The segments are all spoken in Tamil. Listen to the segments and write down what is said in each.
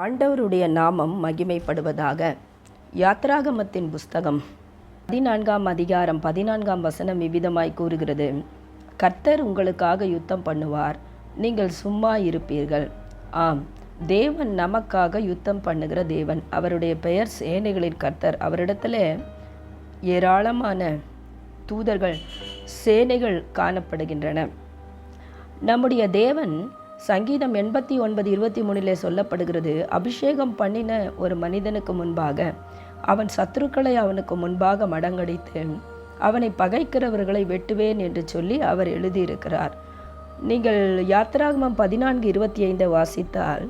ஆண்டவருடைய நாமம் மகிமைப்படுவதாக. யாத்ராகமத்தின் புஸ்தகம் 14ஆம் அதிகாரம் 14ஆம் வசனம் இவ்விதமாய் கூறுகிறது: கர்த்தர் உங்களுக்காக யுத்தம் பண்ணுவார், நீங்கள் சும்மா இருப்பீர்கள். ஆம், தேவன் நமக்காக யுத்தம் பண்ணுகிற தேவன். அவருடைய பெயர் சேனைகளின் கர்த்தர். அவரிடத்தில் ஏராளமான தூதர்கள், சேனைகள் காணப்படுகின்றன. நம்முடைய தேவன் சங்கீதம் 89:23 சொல்லப்படுகிறது: அபிஷேகம் பண்ணின ஒரு மனிதனுக்கு முன்பாக அவன் சத்துருக்களை அவனுக்கு முன்பாக மடங்கடித்து அவனை பகைக்கிறவர்களை வெட்டுவேன் என்று சொல்லி அவர் எழுதியிருக்கிறார். நீங்கள் யாத்ராகமம் 14:25 வாசித்தால்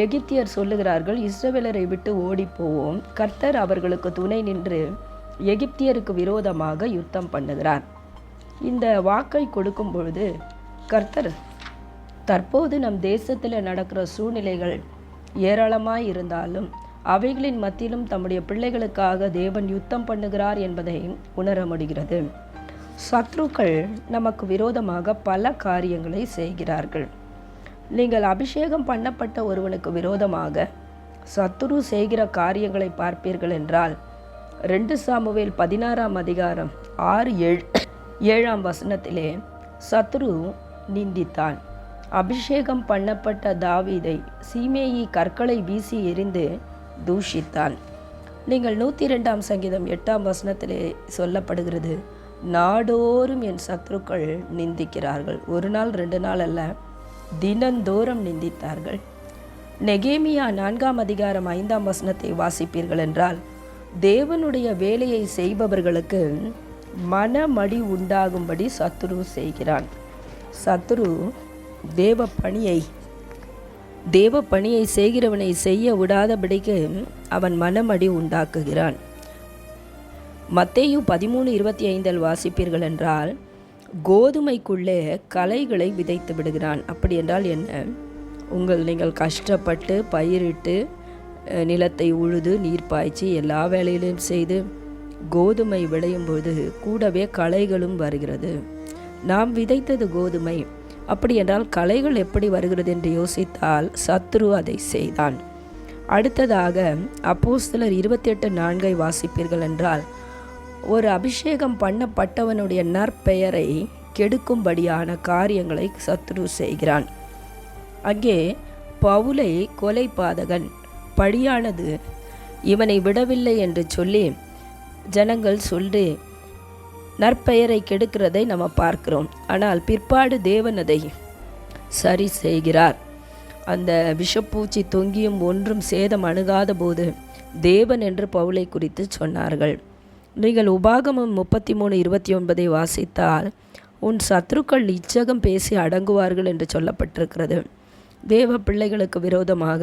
எகிப்தியர் சொல்லுகிறார்கள், இஸ்ரவேலரை விட்டு ஓடி போவோம், கர்த்தர் அவர்களுக்கு துணை நின்று எகிப்தியருக்கு விரோதமாக யுத்தம் பண்ணுகிறார். இந்த வாக்கை கொடுக்கும் பொழுது கர்த்தர் தற்போது நம் தேசத்தில் நடக்கிற சூழ்நிலைகள் ஏராளமாய் இருந்தாலும் அவைகளின் மத்தியிலும் தம்முடைய பிள்ளைகளுக்காக தேவன் யுத்தம் பண்ணுகிறார் என்பதை உணர முடிகிறது. சத்ருக்கள் நமக்கு விரோதமாக பல காரியங்களை செய்கிறார்கள். நீங்கள் அபிஷேகம் பண்ணப்பட்ட ஒருவனுக்கு விரோதமாக சத்துரு செய்கிற காரியங்களை பார்ப்பீர்கள் என்றால் 2 சாமுவேல் 16ஆம் அதிகாரம் 6-7ஆம் வசனத்திலே சத்துரு நிந்தித்தான். அபிஷேகம் பண்ணப்பட்ட தாவீதை சீமேயி கற்களை வீசி எறிந்து தூஷித்தான். நீங்கள் 102ஆம் சங்கீதம் 8ஆம் வசனத்திலே சொல்லப்படுகிறது: நாடோறும் என் சத்துருக்கள் நிந்திக்கிறார்கள். ஒரு நாள் 2 நாள் அல்ல, தினந்தோறும் நிந்தித்தார்கள். நெகேமியா 4ஆம் அதிகாரம் 5ஆம் வசனத்தை வாசிப்பீர்கள் என்றால், தேவனுடைய வேலையை செய்பவர்களுக்கு மனமடி உண்டாகும்படி சத்துரு செய்கிறான். சத்துரு தேவ பணியை செய்கிறவனை செய்ய விடாதபடிக்கு அவன் மனமடி உண்டாக்குகிறான். மத்தேயு 13:25 வாசிப்பீர்கள் என்றால், கோதுமைக்குள்ளே களைகளை விதைத்து விடுகிறான். அப்படி என்றால் என்ன? நீங்கள் கஷ்டப்பட்டு பயிரிட்டு நிலத்தை உழுது நீர் பாய்ச்சி எல்லா வேலையிலும் செய்து கோதுமை விளையும் போது கூடவே களைகளும் வருகிறது. நாம் விதைத்தது கோதுமை, அப்படி என்றால் களைகள் எப்படி வருகிறது என்று யோசித்தால் சத்ரு அதை செய்தான். அடுத்ததாக அப்போஸ்தலர் 28:4 வாசிப்பீர்கள் என்றால், ஒரு அபிஷேகம் பண்ணப்பட்டவனுடைய நற்பெயரை கெடுக்கும்படியான காரியங்களை சத்ரு செய்கிறான். அங்கே பவுலை கொலைபாதகன், பழியானது இவனை விடவில்லை என்று சொல்லி ஜனங்கள் சொல்லி நற்பெயரை கெடுக்கிறதை நம்ம பார்க்கிறோம். ஆனால் பிற்பாடு தேவன் அதை சரி செய்கிறார். அந்த விஷப்பூச்சி தொங்கியும் ஒன்றும் சேதம் அணுகாத போது தேவன் என்று பவுலை குறித்து சொன்னார்கள். நீங்கள் உபாகமம் 33:29 வாசித்தால், உன் சத்துருக்கள் இச்சகம் பேசி அடங்குவார்கள் என்று சொல்லப்பட்டிருக்கிறது. தேவ பிள்ளைகளுக்கு விரோதமாக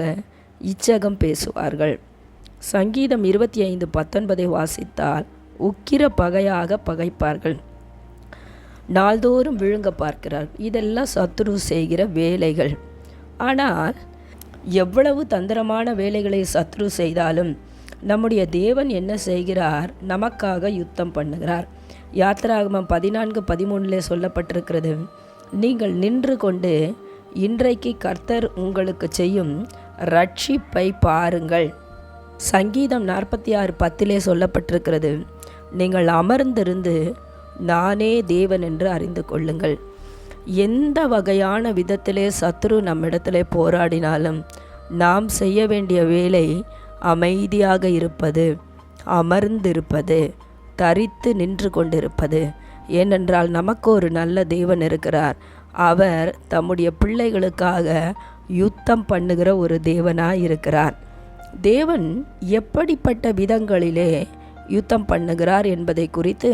இச்சகம் பேசுவார்கள். சங்கீதம் 25:19 வாசித்தால், உக்கிர பகையாக பகைப்பார்கள், நாள்தோறும் விழுங்க பார்க்கிறார்கள். இதெல்லாம் சத்துரு செய்கிற வேலைகள். ஆனால் எவ்வளவு தந்திரமான வேலைகளை சத்துரு செய்தாலும் நம்முடைய தேவன் என்ன செய்கிறார்? நமக்காக யுத்தம் பண்ணுகிறார். யாத்ராகமம் 14:13 சொல்லப்பட்டிருக்கிறது: நீங்கள் நின்று கொண்டு இன்றைக்கு கர்த்தர் உங்களுக்கு செய்யும் ரட்சிப்பை பாருங்கள். சங்கீதம் 46:10 சொல்லப்பட்டிருக்கிறது: நீங்கள் அமர்ந்திருந்து நானே தேவன் என்று அறிந்து கொள்ளுங்கள். எந்த வகையான விதத்திலே சத்துரு நம்மிடத்திலே போராடினாலும் நாம் செய்ய வேண்டிய வேலை அமைதியாக இருப்பது, அமர்ந்திருப்பது, தரித்து நின்று கொண்டிருப்பது. ஏனென்றால் நமக்கு ஒரு நல்ல தேவன் இருக்கிறார். அவர் தம்முடைய பிள்ளைகளுக்காக யுத்தம் பண்ணுகிற ஒரு தேவனாய் இருக்கிறார். தேவன் எப்படிப்பட்ட விதங்களிலே யுத்தம் பண்ணுகிறார் என்பதை குறித்து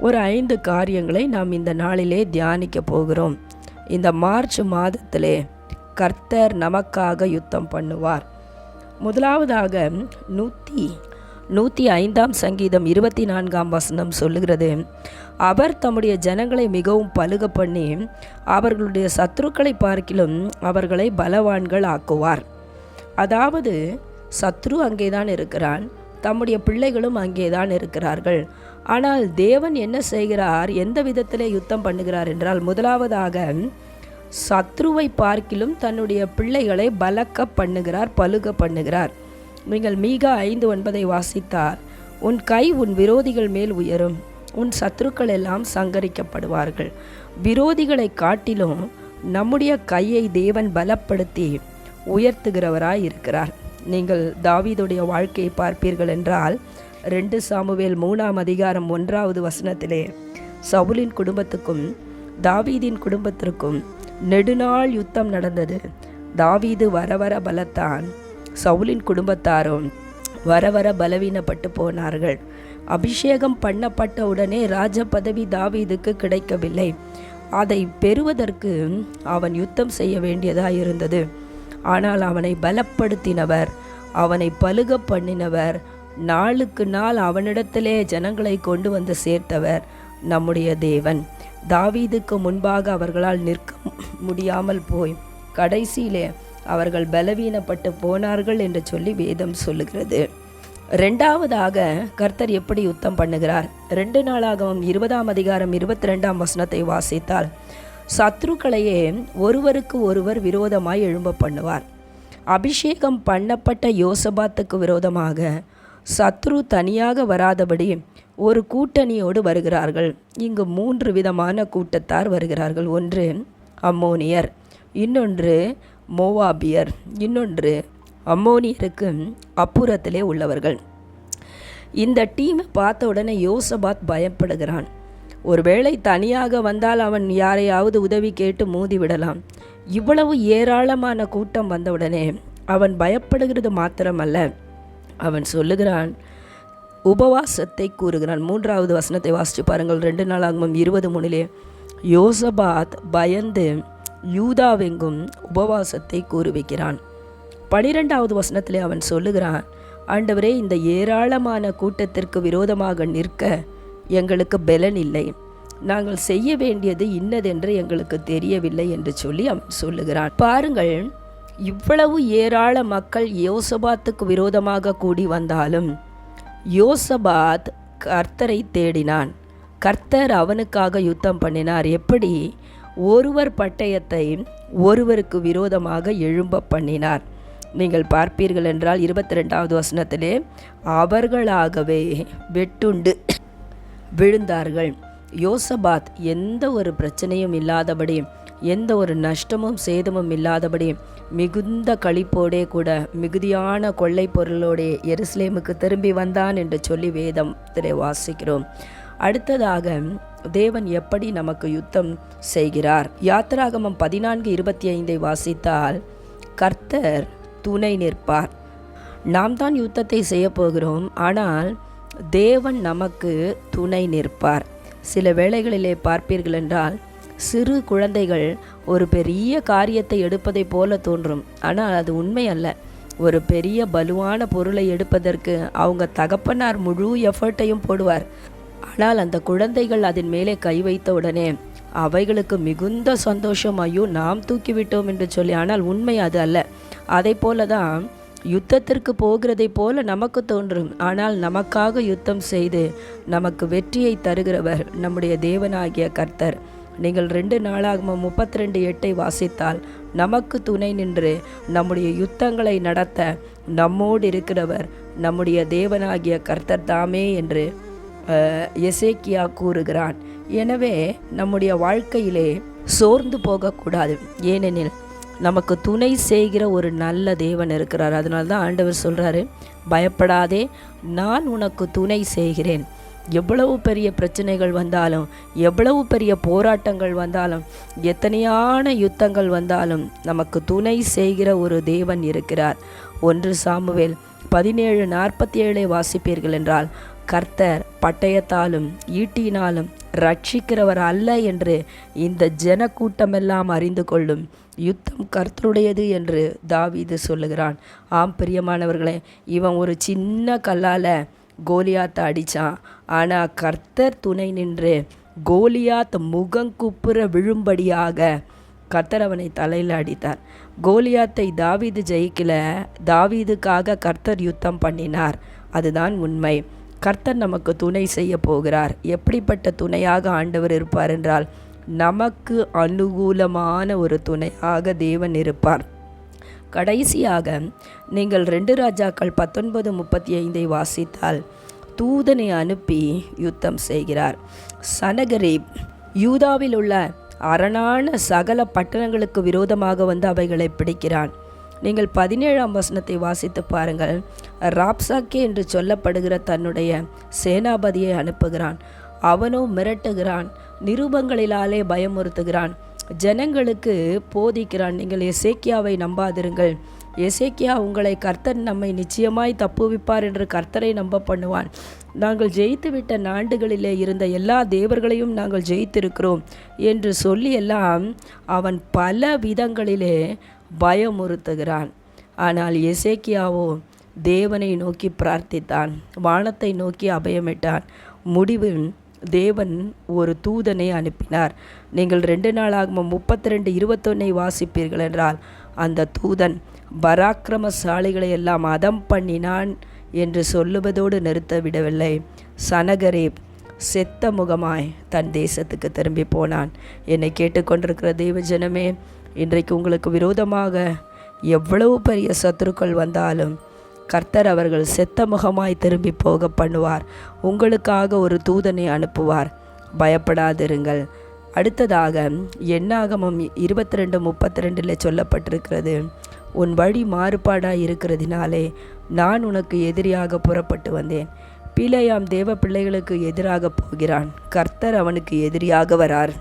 ஒரு 5 காரியங்களை நாம் இந்த நாளிலே தியானிக்க போகிறோம். இந்த மார்ச் மாதத்திலே கர்த்தர் நமக்காக யுத்தம் பண்ணுவார். முதலாவதாக 105ஆம் சங்கீதம் 24ஆம் வசனம் சொல்லுகிறது: அவர் தம்முடைய ஜனங்களை மிகவும் பலுக பண்ணி அவர்களுடைய சத்துருக்களை பார்க்கிலும் அவர்களை பலவான்கள் ஆக்குவார். அதாவது சத்ரு அங்கேதான் இருக்கிறான், தம்முடைய பிள்ளைகளும் அங்கேதான் இருக்கிறார்கள். ஆனால் தேவன் என்ன செய்கிறார்? எந்த விதத்திலே யுத்தம் பண்ணுகிறார் என்றால், முதலாவதாக சத்ருவை பார்க்கிலும் தன்னுடைய பிள்ளைகளை பலுக பண்ணுகிறார். நீங்கள் மீகா 5:9 வாசித்தால், உன் கை உன் விரோதிகள் மேல் உயரும், உன் சத்துருக்கள் எல்லாம் சங்கரிக்கப்படுவார்கள். விரோதிகளை காட்டிலும் நம்முடைய கையை தேவன் பலப்படுத்தி உயர்த்துகிறவராய் இருக்கிறார். நீங்கள் தாவீதுடைய வாழ்க்கையை பார்ப்பீர்கள் என்றால் 2 சாமுவேல் 3:1 சவுலின் குடும்பத்துக்கும் தாவீதின் குடும்பத்திற்கும் நெடுநாள் யுத்தம் நடந்தது. தாவீது வர பலத்தான், சவுலின் குடும்பத்தாரும் வர பலவீனப்பட்டு போனார்கள். அபிஷேகம் பண்ணப்பட்ட உடனே ராஜ பதவி தாவீதுக்கு கிடைக்கவில்லை. அதை பெறுவதற்கு அவன் யுத்தம் செய்ய வேண்டியதாக இருந்தது. ஆனால் அவனை பலப்படுத்தினவர், அவனை பலுக பண்ணினவர், நாளுக்கு நாள் அவனிடத்திலே ஜனங்களை கொண்டு வந்து சேர்த்தவர் நம்முடைய தேவன். தாவீதுக்கு முன்பாக அவர்களால் நிற்க முடியாமல் போய் கடைசியிலே அவர்கள் பலவீனப்பட்டு போனார்கள் என்று சொல்லி வேதம் சொல்லுகிறது. 2வது கர்த்தர் எப்படி யுத்தம் பண்ணுகிறார்? 2 நாளாகமம் 20:22 வாசித்தால், சத்ருக்களையே ஒருவருக்கு ஒருவர் விரோதமாய் எழும்ப பண்ணுவார். அபிஷேகம் பண்ணப்பட்ட யோசபாத்துக்கு விரோதமாக சத்ரு தனியாக வராதபடி ஒரு கூட்டணியோடு வருகிறார்கள். இங்கு 3 விதமான கூட்டத்தார் வருகிறார்கள். ஒன்று அம்மோனியர், இன்னொன்று மோவாபியர், இன்னொன்று அம்மோனியருக்கு அப்புறத்திலே உள்ளவர்கள். இந்த டீமை பார்த்த உடனே யோசபாத் பயப்படுகிறான். ஒருவேளை தனியாக வந்தால் அவன் யாரையாவது உதவி கேட்டு மோதி விடலாம். இவ்வளவு ஏராளமான கூட்டம் வந்தவுடனே அவன் பயப்படுகிறது மாத்திரமல்ல, அவன் சொல்லுகிறான், உபவாசத்தை கூறுகிறான். 3வது வசனத்தை வாசித்து பாருங்கள். 2 நாளாகமம் 20:3 யோசபாத் பயந்து யூதாவெங்கும் உபவாசத்தை கூறுவிக்கிறான். 12வது வசனத்திலே அவன் சொல்லுகிறான், ஆண்டவரே, இந்த ஏராளமான கூட்டத்திற்கு விரோதமாக நிற்க எங்களுக்கு பலன் இல்லை, நாங்கள் செய்ய வேண்டியது இன்னதென்று எங்களுக்கு தெரியவில்லை என்று சொல்லி அவன் சொல்லுகிறான். பாருங்கள், இவ்வளவு ஏராள மக்கள் யோசபாத்துக்கு விரோதமாக கூடி வந்தாலும் யோசபாத் கர்த்தரை தேடினான். கர்த்தர் அவனுக்காக யுத்தம் பண்ணினார். எப்படி? ஒருவர் பட்டயத்தை ஒருவருக்கு விரோதமாக எழும்ப பண்ணினார். நீங்கள் பார்ப்பீர்கள் என்றால் 22வது வசனத்திலே, அவர்களாகவே வெட்டுண்டு விழுந்தார்கள். யோசபாத் எந்த ஒரு பிரச்சனையும் இல்லாதபடி, எந்த ஒரு நஷ்டமும் சேதமும் இல்லாதபடி மிகுந்த களிப்போடே கூட மிகுதியான கொள்ளை பொருளோடே எருசலேமுக்கு திரும்பி வந்தான் என்று சொல்லி வேதத்திலே வாசிக்கிறோம். அடுத்ததாக தேவன் எப்படி நமக்கு யுத்தம் செய்கிறார்? யாத்திராகமம் 14:25 வாசித்தால், கர்த்தர் துணை நிற்பார். நாம் தான் யுத்தத்தை செய்ய போகிறோம், ஆனால் தேவன் நமக்கு துணை நிற்பார். சில வேளைகளிலே பார்ப்பீர்கள் என்றால், சிறு குழந்தைகள் ஒரு பெரிய காரியத்தை எடுப்பதை போல தோன்றும், ஆனால் அது உண்மை அல்ல. ஒரு பெரிய பலுவான பொருளை எடுப்பதற்கு அவங்க தகப்பனார் முழு எஃபர்ட்டையும் போடுவார். ஆனால் அந்த குழந்தைகள் அதன் மேலே கை வைத்த உடனே அவைகளுக்கு மிகுந்த சந்தோஷம், ஐயோ நாம் தூக்கிவிட்டோம் என்று சொல்லி. ஆனால் உண்மை அது அல்ல. அதை போல தான் யுத்தத்திற்கு போகிறதை போல நமக்கு தோன்றும், ஆனால் நமக்காக யுத்தம் செய்து நமக்கு வெற்றியை தருகிறவர் நம்முடைய தேவனாகிய கர்த்தர். நீங்கள் 2 நாளாகமம் 32:8 வாசித்தால், நமக்கு துணை நின்று நம்முடைய யுத்தங்களை நடத்த நம்மோடு இருக்கிறவர் நம்முடைய தேவனாகிய கர்த்தர் தாமே என்று எசேக்கியா கூறுகிறான். எனவே நம்முடைய வாழ்க்கையிலே சோர்ந்து போகக்கூடாது. ஏனெனில் நமக்கு துணை செய்கிற ஒரு நல்ல தேவன் இருக்கிறார். அதனால தான் ஆண்டவர் சொல்கிறாரு, பயப்படாதே, நான் உனக்கு துணை செய்கிறேன். எவ்வளவு பெரிய பிரச்சனைகள் வந்தாலும், எவ்வளவு பெரிய போராட்டங்கள் வந்தாலும், எத்தனையான யுத்தங்கள் வந்தாலும் நமக்கு துணை செய்கிற ஒரு தேவன் இருக்கிறார். 1 சாமுவேல் 17:47 வாசிப்பீர்கள் என்றால், கர்த்தர் பட்டயத்தாலும் ஈட்டினாலும் ரட்சிக்கிறவர் அல்ல என்று இந்த ஜன கூட்டமெல்லாம் அறிந்து கொள்ளும், யுத்தம் கர்த்தருடையது என்று தாவீது சொல்லுகிறான். ஆம் பிரியமானவர்களே, இவன் ஒரு சின்ன கல்லால் கோலியாத்தை அடித்தான். ஆனால் கர்த்தர் துணை நின்று கோலியாத் முகங்குப்புற விழும்படியாக கர்த்தர் அவனை தலையில் அடித்தார். கோலியாத்தை தாவீது ஜெயிக்கல, தாவீதுக்காக கர்த்தர் யுத்தம் பண்ணினார். அதுதான் உண்மை. கர்த்தர் நமக்கு துணை செய்ய போகிறார். எப்படிப்பட்ட துணையாக ஆண்டவர் இருப்பார் என்றால், நமக்கு அனுகூலமான ஒரு துணையாக தேவன் இருப்பார். கடைசியாக நீங்கள் 2 ராஜாக்கள் 19:35 வாசித்தால் தூதனை அனுப்பி யுத்தம் செய்கிறார். சனகரீப் யூதாவில் உள்ள அரணான சகல பட்டணங்களுக்கு விரோதமாக வந்து அவைகளை பிடிக்கிறான். நீங்கள் 17ஆம் வசனத்தை வாசித்து பாருங்கள். ராப்சாக்கே என்று சொல்லப்படுகிற தன்னுடைய சேனாபதியை அனுப்புகிறான். அவனோ மிரட்டுகிறான், நிருபங்களிலாலே பயமுறுத்துகிறான், ஜனங்களுக்கு போதிக்கிறான். நீங்கள் எசேக்கியாவை நம்பாதிருங்கள், எசேக்கியா உங்களை கர்த்தர் நம்மை நிச்சயமாய் தப்புவிப்பார் என்று கர்த்தரை நம்ப பண்ணுவான். நாங்கள் ஜெயித்துவிட்ட நாடுகளிலே இருந்த எல்லா தேவர்களையும் நாங்கள் ஜெயித்திருக்கிறோம் என்று சொல்லி எல்லாம் அவன் பல விதங்களிலே பயமுறுத்துகிறான். ஆனால் எசேக்கியாவோ தேவனை நோக்கி பிரார்த்தித்தான், வானத்தை நோக்கி அபயமிட்டான். முடிவில் தேவன் ஒரு தூதனை அனுப்பினார். நீங்கள் 2 நாளாகமம் 32:21 வாசிப்பீர்கள் என்றால் அந்த தூதன் பராக்கிரமசாலிகளை எல்லாம் அதம் பண்ணினான் என்று சொல்லுவதோடு நிறுத்த விடவில்லை. சனகரீப் செத்த முகமாய் தன் தேசத்துக்கு திரும்பி போனான். என்னை கேட்டுக்கொண்டிருக்கிற தேவ ஜனமே, இன்றைக்கு உங்களுக்கு விரோதமாக எவ்வளவு பெரிய சத்துருக்கள் வந்தாலும் கர்த்தர் அவர்கள் செத்த முகமாய் திரும்பி போக பண்ணுவார். உங்களுக்காக ஒரு தூதனை அனுப்புவார். பயப்படாதிருங்கள். அடுத்ததாக என்னாகமம் 22:32 சொல்லப்பட்டிருக்கிறது, உன் வழி மாறுபாடாய் இருக்கிறதினாலே நான் உனக்கு எதிரியாக புறப்பட்டு வந்தேன். பிலேயாம் தேவ பிள்ளைகளுக்கு எதிராக போகிறான், கர்த்தர் அவனுக்கு எதிரியாக வரார்.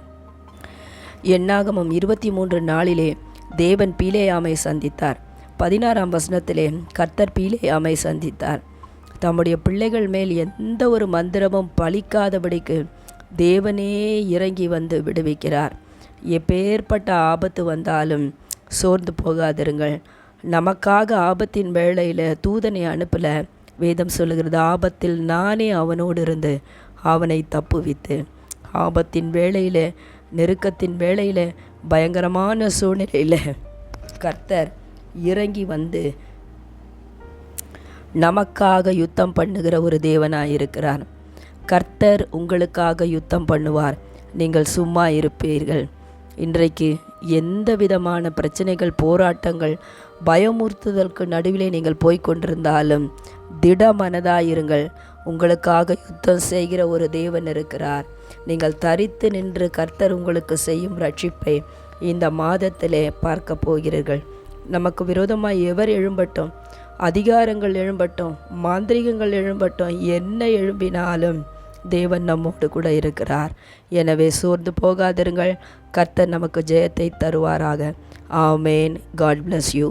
என்னாகமம் 23 தேவன் பிலேயாமை சந்தித்தார். 16ஆம் வசனத்திலே கர்த்தர் பிலேயாமை சந்தித்தார். தம்முடைய பிள்ளைகள் மேல் எந்த ஒரு மந்திரமும் பலிக்காதபடிக்கு தேவனே இறங்கி வந்து விடுவிக்கிறார். எப்பேற்பட்ட ஆபத்து வந்தாலும் சோர்ந்து போகாதிருங்கள். நமக்காக ஆபத்தின் வேளையில் தூதனை அனுப்பல. வேதம் சொல்லுகிறது, ஆபத்தில் நானே அவனோடு இருந்து அவனை தப்புவித்து. ஆபத்தின் வேளையில், நெருக்கத்தின் வேளையில், பயங்கரமான சூழ்நிலையில் கர்த்தர் இறங்கி வந்து நமக்காக யுத்தம் பண்ணுகிற ஒரு தேவனாயிருக்கிறார். கர்த்தர் உங்களுக்காக யுத்தம் பண்ணுவார். நீங்கள் சும்மா இருப்பீர்கள். இன்றைக்கு எந்த விதமான பிரச்சனைகள், போராட்டங்கள், பயமுறுத்துதலுக்கு நடுவிலே நீங்கள் போய்கொண்டிருந்தாலும் திடமனதாயிருங்கள். உங்களுக்காக யுத்தம் செய்கிற ஒரு தேவன் இருக்கிறார். நீங்கள் தரித்து நின்று கர்த்தர் உங்களுக்கு செய்யும் ரட்சிப்பை இந்த மாதத்திலே பார்க்க போகிறீர்கள். நமக்கு விரோதமாக எவர் எழும்பட்டும், அதிகாரங்கள் எழும்பட்டும், மாந்திரிகங்கள் எழும்பட்டும், என்ன எழும்பினாலும் தேவன் நம்மோடு கூட இருக்கிறார். எனவே சோர்ந்து போகாதிருங்கள். கர்த்தர் நமக்கு ஜெயத்தை தருவாராக. ஆமேன். God bless you.